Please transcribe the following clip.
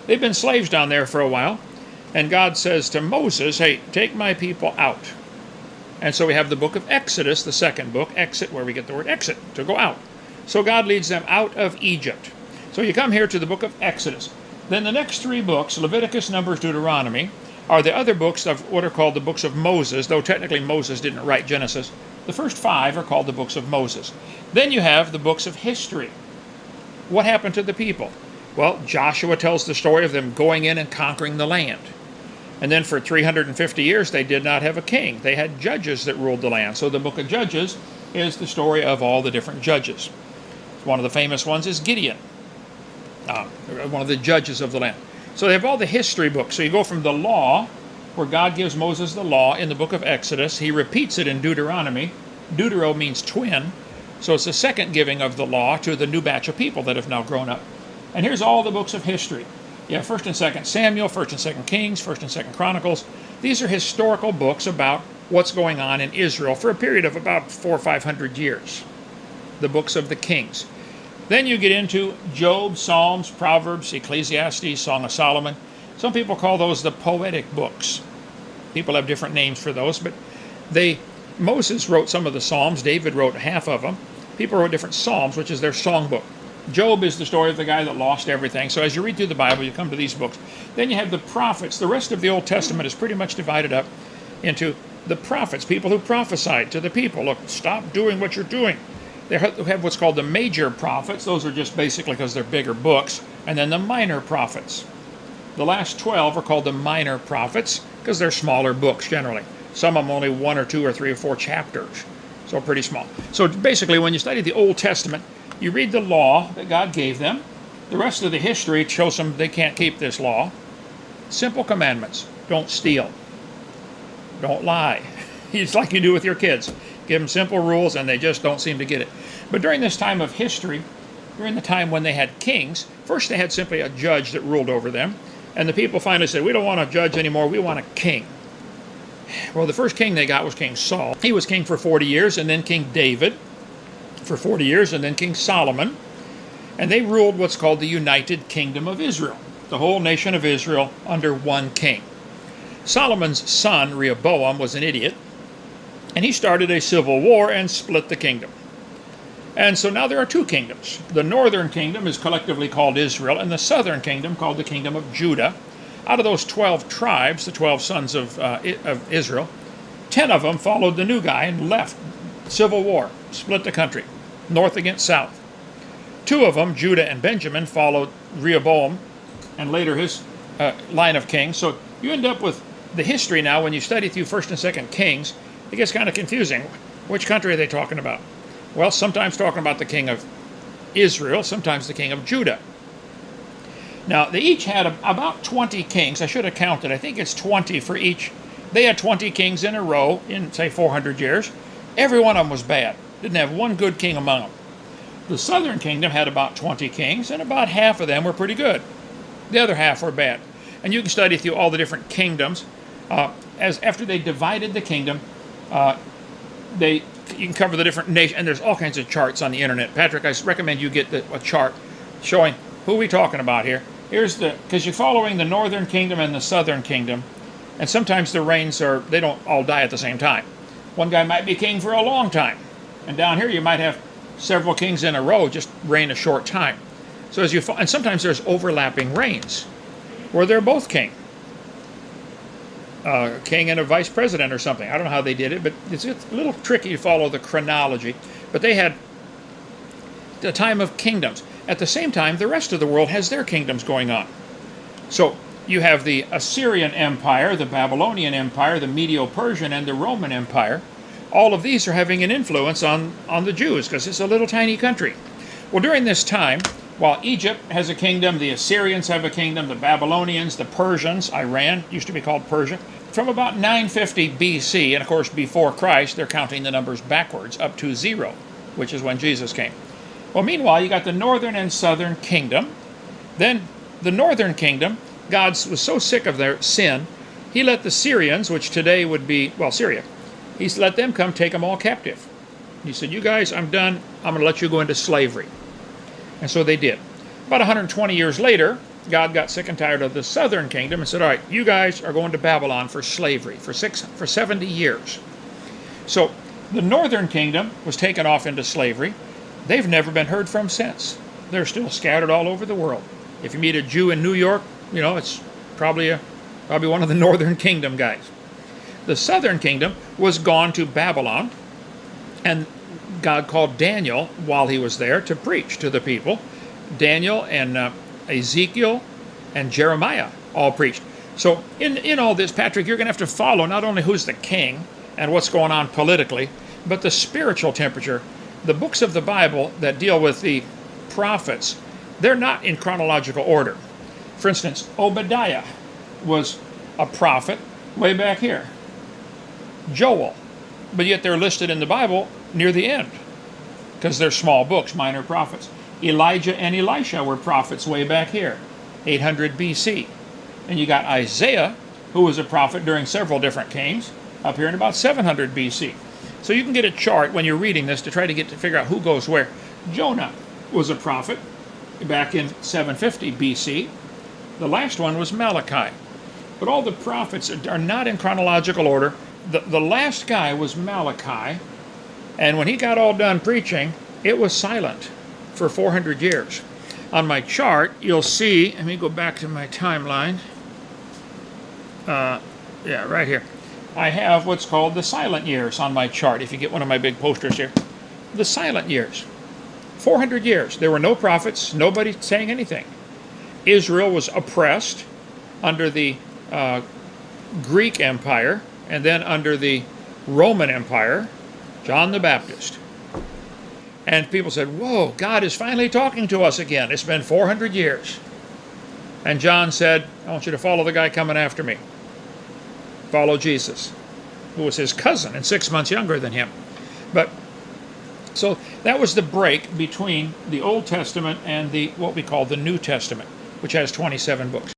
They've been slaves down there for a while. And God says to Moses, hey, take my people out. And so we have the book of Exodus, the second book, exit, where we get the word exit, to go out. So God leads them out of Egypt. So you come here to the book of Exodus. Then the next three books, Leviticus, Numbers, Deuteronomy, are the other books of what are called the books of Moses, though technically Moses didn't write Genesis. The first five are called the books of Moses. Then you have the books of history. What happened to the people? Well, Joshua tells the story of them going in and conquering the land. And then for 350 years, they did not have a king. They had judges that ruled the land. So the book of Judges is the story of all the different judges. One of the famous ones is Gideon, one of the judges of the land. So they have all the history books. So you go from the law, where God gives Moses the law in the book of Exodus. He repeats it in Deuteronomy. Deutero means twin. So it's the second giving of the law to the new batch of people that have now grown up. And here's all the books of history. You have 1st and 2nd Samuel, 1st and 2nd Kings, 1st and 2nd Chronicles. These are historical books about what's going on in Israel for a period of about 400 or 500 years. The books of the kings. Then you get into Job, Psalms, Proverbs, Ecclesiastes, Song of Solomon. Some people call those the poetic books. People have different names for those, but Moses wrote some of the Psalms. David wrote half of them. People wrote different Psalms, which is their songbook. Job is the story of the guy that lost everything. So as you read through the Bible, you come to these books. Then you have the prophets. The rest of the Old Testament is pretty much divided up into the prophets, people who prophesied to the people. Look, stop doing what you're doing. They have what's called the major prophets. Those are just basically because they're bigger books. And then the minor prophets. The last 12 are called the minor prophets because they're smaller books generally. Some of them only 1 or 2 or 3 or 4 chapters. So pretty small. So basically when you study the Old Testament, you read the law that God gave them. The rest of the history shows them they can't keep this law. Simple commandments. Don't steal. Don't lie. It's like you do with your kids. Give them simple rules and they just don't seem to get it. But during this time of history, during the time when they had kings, first they had simply a judge that ruled over them. And the people finally said, we don't want a judge anymore, we want a king. Well, the first king they got was King Saul. He was king for 40 years, and then King David for 40 years, and then King Solomon. And they ruled what's called the United Kingdom of Israel, the whole nation of Israel under one king. Solomon's son, Rehoboam, was an idiot, and he started a civil war and split the kingdom. And so now there are two kingdoms. The northern kingdom is collectively called Israel, and the southern kingdom called the Kingdom of Judah. Out of those 12 tribes, the 12 sons of Israel, 10 of them followed the new guy and left. Civil war, split the country, north against south. 2 of them, Judah and Benjamin, followed Rehoboam and later his line of kings. So you end up with the history now, when you study through 1st and 2nd Kings, it gets kind of confusing. Which country are they talking about? Well, sometimes talking about the king of Israel, sometimes the king of Judah. Now, they each had about 20 kings. I should have counted. I think it's 20 for each. They had 20 kings in a row in, say, 400 years. Every one of them was bad. Didn't have one good king among them. The southern kingdom had about 20 kings, and about half of them were pretty good. The other half were bad. And you can study through all the different kingdoms. After they divided the kingdom, you can cover the different nations, and there's all kinds of charts on the internet. Patrick, I recommend you get a chart showing who we're talking about here. Because you're following the northern kingdom and the southern kingdom, and sometimes the reigns they don't all die at the same time. One guy might be king for a long time, and down here you might have several kings in a row just reign a short time. So and sometimes there's overlapping reigns where they're both king. King and a vice president or something. I don't know how they did it, but it's a little tricky to follow the chronology. But they had the time of kingdoms. At the same time, the rest of the world has their kingdoms going on. So you have the Assyrian Empire, the Babylonian Empire, the Medo-Persian, and the Roman Empire. All of these are having an influence on the Jews because it's a little tiny country. Well, during this time, while Egypt has a kingdom, the Assyrians have a kingdom, the Babylonians, the Persians, Iran used to be called Persia. From about 950 BC, and of course before Christ, they're counting the numbers backwards up to 0, which is when Jesus came. Well, meanwhile, you got the northern and southern kingdom. Then the northern kingdom, God was so sick of their sin, he let the Syrians, which today would be, Syria, he let them come take them all captive. He said, you guys, I'm done. I'm going to let you go into slavery. And so they did. About 120 years later, God got sick and tired of the southern kingdom and said, all right, you guys are going to Babylon for slavery for 70 years. So the northern kingdom was taken off into slavery. They've never been heard from since. They're still scattered all over the world. If you meet a Jew in New York, it's probably one of the northern kingdom guys. The southern kingdom was gone to Babylon, and God called Daniel while he was there to preach to the people. Daniel and Ezekiel and Jeremiah all preached. So in all this, Patrick, you're going to have to follow not only who's the king and what's going on politically, but the spiritual temperature. The books of the Bible that deal with the prophets, they're not in chronological order. For instance, Obadiah was a prophet way back here. Joel, but yet they're listed in the Bible near the end because they're small books, minor prophets. Elijah and Elisha were prophets way back here, 800 BC. And you got Isaiah, who was a prophet during several different kings, up here in about 700 BC. So you can get a chart when you're reading this to try to figure out who goes where. Jonah was a prophet back in 750 BC. The last one was Malachi. But all the prophets are not in chronological order. The last guy was Malachi, and when he got all done preaching, it was silent for 400 years. On my chart, you'll see, let me go back to my timeline. Right here. I have what's called the silent years on my chart, if you get one of my big posters here. The silent years. 400 years. There were no prophets, nobody saying anything. Israel was oppressed under the Greek Empire, and then under the Roman Empire, John the Baptist. And people said, whoa, God is finally talking to us again. It's been 400 years. And John said, I want you to follow the guy coming after me. Follow Jesus, who was his cousin and 6 months younger than him. But so that was the break between the Old Testament and what we call the New Testament, which has 27 books.